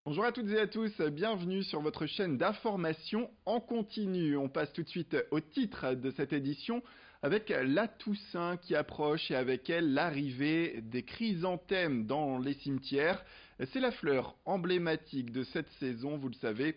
Bonjour à toutes et à tous, bienvenue sur votre chaîne d'information en continu. On passe tout de suite au titre de cette édition avec la Toussaint qui approche et avec elle l'arrivée des chrysanthèmes dans les cimetières. C'est la fleur emblématique de cette saison, vous le savez,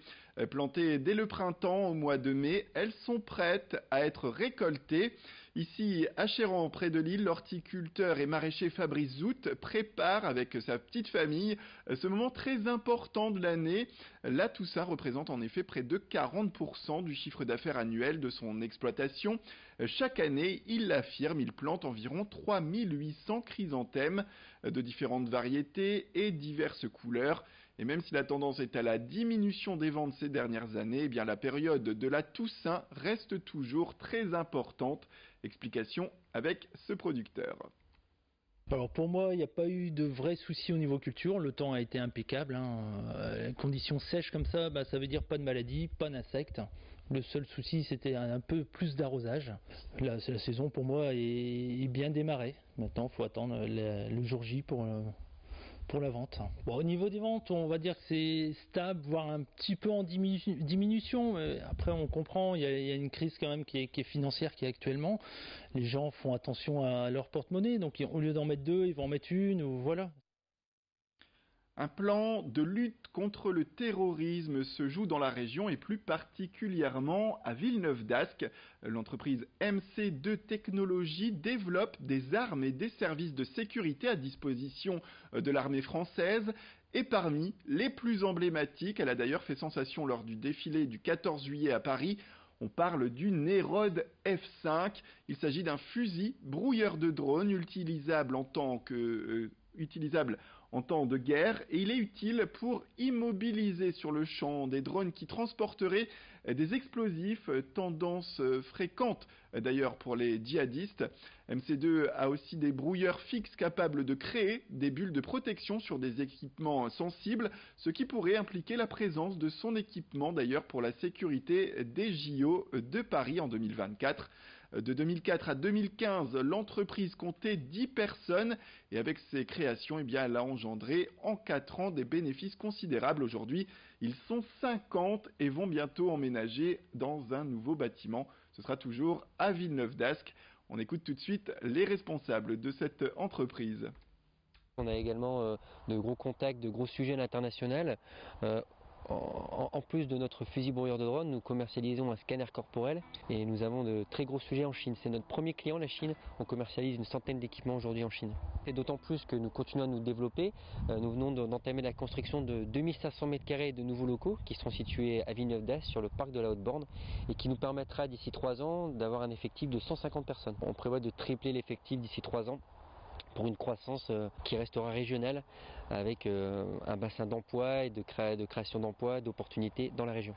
plantées dès le printemps au mois de mai. Elles sont prêtes à être récoltées. Ici, à Chéran, près de Lille, l'horticulteur et maraîcher Fabrice Zout prépare avec sa petite famille ce moment très important de l'année. La Toussaint représente en effet près de 40% du chiffre d'affaires annuel de son exploitation. Chaque année, il l'affirme, il plante environ 3800 chrysanthèmes de différentes variétés et diverses couleurs. Et même si la tendance est à la diminution des ventes ces dernières années, eh bien la période de la Toussaint reste toujours très importante. Explication avec ce producteur. Alors pour moi, il n'y a pas eu de vrais soucis au niveau culture. Le temps a été impeccable. Conditions sèches comme ça, ça veut dire pas de maladie, pas d'insectes. Le seul souci, c'était un peu plus d'arrosage. La saison pour moi est bien démarrée. Maintenant, il faut attendre le jour J pour la vente. Bon, au niveau des ventes, on va dire que c'est stable, voire un petit peu en diminution. Mais après, on comprend, il y a une crise quand même qui est financière qui est actuellement. Les gens font attention à leur porte-monnaie, donc au lieu d'en mettre deux, ils vont en mettre une, ou voilà. Un plan de lutte contre le terrorisme se joue dans la région et plus particulièrement à Villeneuve d'Ascq. L'entreprise MC2 Technologies développe des armes et des services de sécurité à disposition de l'armée française. Et parmi les plus emblématiques, elle a d'ailleurs fait sensation lors du défilé du 14 juillet à Paris. On parle du Nérode F5. Il s'agit d'un fusil brouilleur de drone utilisable en temps de guerre et il est utile pour immobiliser sur le champ des drones qui transporteraient des explosifs, tendance fréquente d'ailleurs pour les djihadistes. MC2 a aussi des brouilleurs fixes capables de créer des bulles de protection sur des équipements sensibles, ce qui pourrait impliquer la présence de son équipement d'ailleurs pour la sécurité des JO de Paris en 2024. De 2004 à 2015, l'entreprise comptait 10 personnes et avec ses créations, eh bien, elle a engendré en 4 ans des bénéfices considérables. Aujourd'hui, ils sont 50 et vont bientôt emménager dans un nouveau bâtiment. Ce sera toujours à Villeneuve d'Ascq. On écoute tout de suite les responsables de cette entreprise. On a également de gros contacts, de gros sujets à l'international. En plus de notre fusil brouilleur de drone, nous commercialisons un scanner corporel et nous avons de très gros sujets en Chine. C'est notre premier client, la Chine. On commercialise une centaine d'équipements aujourd'hui en Chine. Et d'autant plus que nous continuons à nous développer. Nous venons d'entamer la construction de 2500 m² de nouveaux locaux qui seront situés à Villeneuve d'Ascq sur le parc de la Haute-Borne et qui nous permettra d'ici 3 ans d'avoir un effectif de 150 personnes. On prévoit de tripler l'effectif d'ici 3 ans pour une croissance qui restera régionale avec un bassin d'emploi et de création d'emplois, d'opportunités dans la région.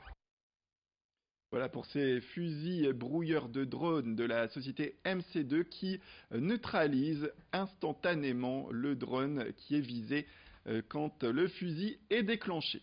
Voilà pour ces fusils brouilleurs de drones de la société MC2 qui neutralisent instantanément le drone qui est visé quand le fusil est déclenché.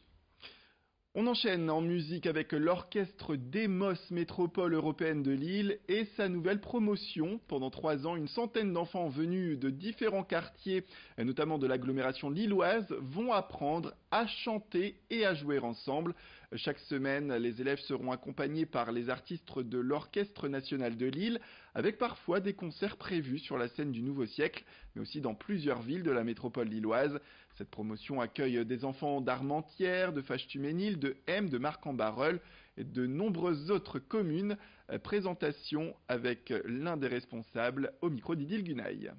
On enchaîne en musique avec l'orchestre Demos Métropole Européenne de Lille et sa nouvelle promotion. Pendant 3 ans, une centaine d'enfants venus de différents quartiers, notamment de l'agglomération lilloise, vont apprendre à chanter et à jouer ensemble. Chaque semaine, les élèves seront accompagnés par les artistes de l'Orchestre national de Lille, avec parfois des concerts prévus sur la scène du Nouveau Siècle, mais aussi dans plusieurs villes de la métropole lilloise. Cette promotion accueille des enfants d'Armentières, de Fâche-Tuménil, de M, de Marc-en-Barœul et de nombreuses autres communes. Présentation avec l'un des responsables au micro d'Idil Gunaï.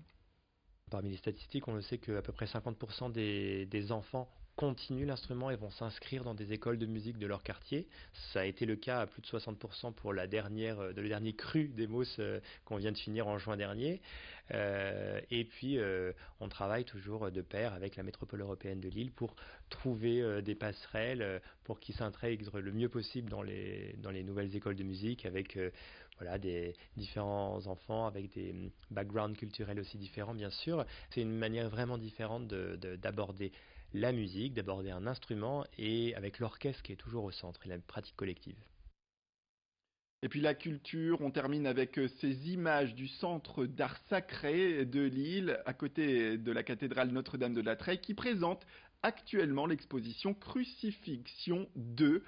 Parmi les statistiques, on le sait qu'à peu près 50% des enfants continuent l'instrument et vont s'inscrire dans des écoles de musique de leur quartier. Ça a été le cas à plus de 60% pour le dernier cru d'Emos qu'on vient de finir en juin dernier. Et puis, on travaille toujours de pair avec la métropole européenne de Lille pour trouver des passerelles pour qu'ils s'intègrent le mieux possible dans les nouvelles écoles de musique avec des différents enfants avec des backgrounds culturels aussi différents, bien sûr. C'est une manière vraiment différente d'aborder la musique, d'aborder un instrument et avec l'orchestre qui est toujours au centre et la pratique collective. Et puis la culture, on termine avec ces images du centre d'art sacré de Lille, à côté de la cathédrale Notre-Dame de la Treille, qui présente actuellement l'exposition Crucifixion 2.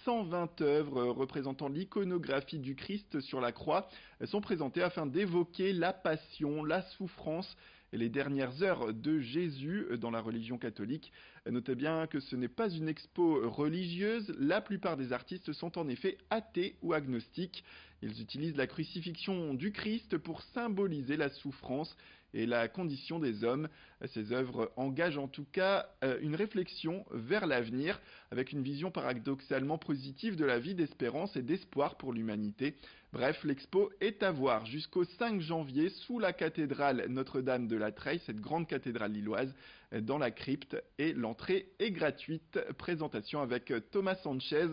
120 œuvres représentant l'iconographie du Christ sur la croix sont présentées afin d'évoquer la passion, la souffrance et les dernières heures de Jésus dans la religion catholique. Notez bien que ce n'est pas une expo religieuse, la plupart des artistes sont en effet athées ou agnostiques. Ils utilisent la crucifixion du Christ pour symboliser la souffrance et la condition des hommes. Ces œuvres engagent en tout cas une réflexion vers l'avenir, avec une vision paradoxalement positive de la vie, d'espérance et d'espoir pour l'humanité. Bref, l'expo est à voir jusqu'au 5 janvier sous la cathédrale Notre-Dame de la Treille, cette grande cathédrale lilloise, dans la crypte, et l'entrée est gratuite. Présentation avec Thomas Sanchez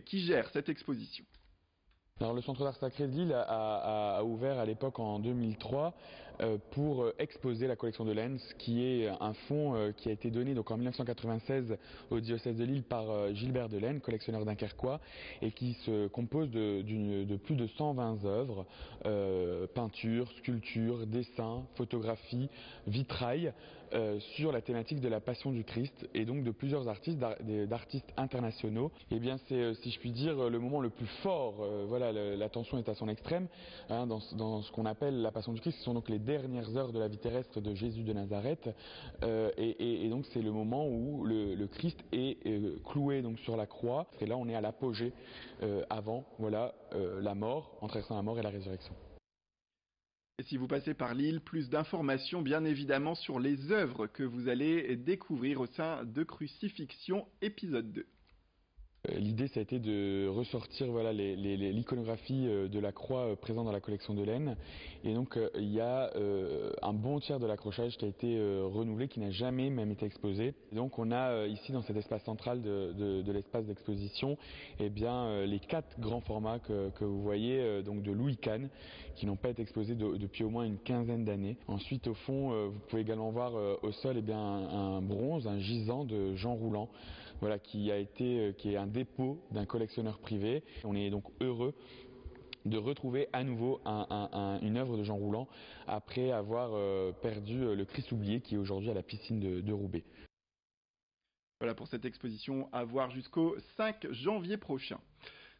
qui gère cette exposition. Alors, le Centre d'art sacré de Lille a ouvert à l'époque en 2003 pour exposer la collection de Lens, qui est un fonds qui a été donné donc en 1996 au diocèse de Lille par Gilbert de Lens, collectionneur dunkerquois, et qui se compose de plus de 120 œuvres, peintures, sculptures, dessins, photographies, vitrail, sur la thématique de la Passion du Christ, et donc de plusieurs artistes, d'artistes internationaux. Et bien c'est, si je puis dire, le moment le plus fort. Voilà, la tension est à son extrême dans ce qu'on appelle la Passion du Christ. Ce sont donc les dernières heures de la vie terrestre de Jésus de Nazareth, et donc c'est le moment où le Christ est cloué donc sur la croix. Et là on est à l'apogée avant, voilà, la mort, en traversant la mort et la résurrection. Et si vous passez par Lille, plus d'informations bien évidemment sur les œuvres que vous allez découvrir au sein de Crucifixion épisode 2. L'idée, ça a été de ressortir voilà, l'iconographie de la croix présente dans la collection de Laine. Et donc, il y a un bon tiers de l'accrochage qui a été renouvelé, qui n'a jamais même été exposé. Et donc, on a ici, dans cet espace central de l'espace d'exposition, eh bien, les 4 grands formats que vous voyez, donc de Louis Kahn, qui n'ont pas été exposés depuis au moins une quinzaine d'années. Ensuite, au fond, vous pouvez également voir au sol eh bien, un bronze, un gisant de Jean Rouland. Voilà, qui est un dépôt d'un collectionneur privé. On est donc heureux de retrouver à nouveau une œuvre de Jean Rouland après avoir perdu le Christ oublié qui est aujourd'hui à la piscine de Roubaix. Voilà pour cette exposition à voir jusqu'au 5 janvier prochain.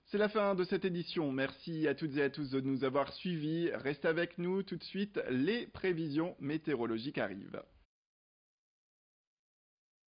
C'est la fin de cette édition. Merci à toutes et à tous de nous avoir suivis. Restez avec nous tout de suite, les prévisions météorologiques arrivent.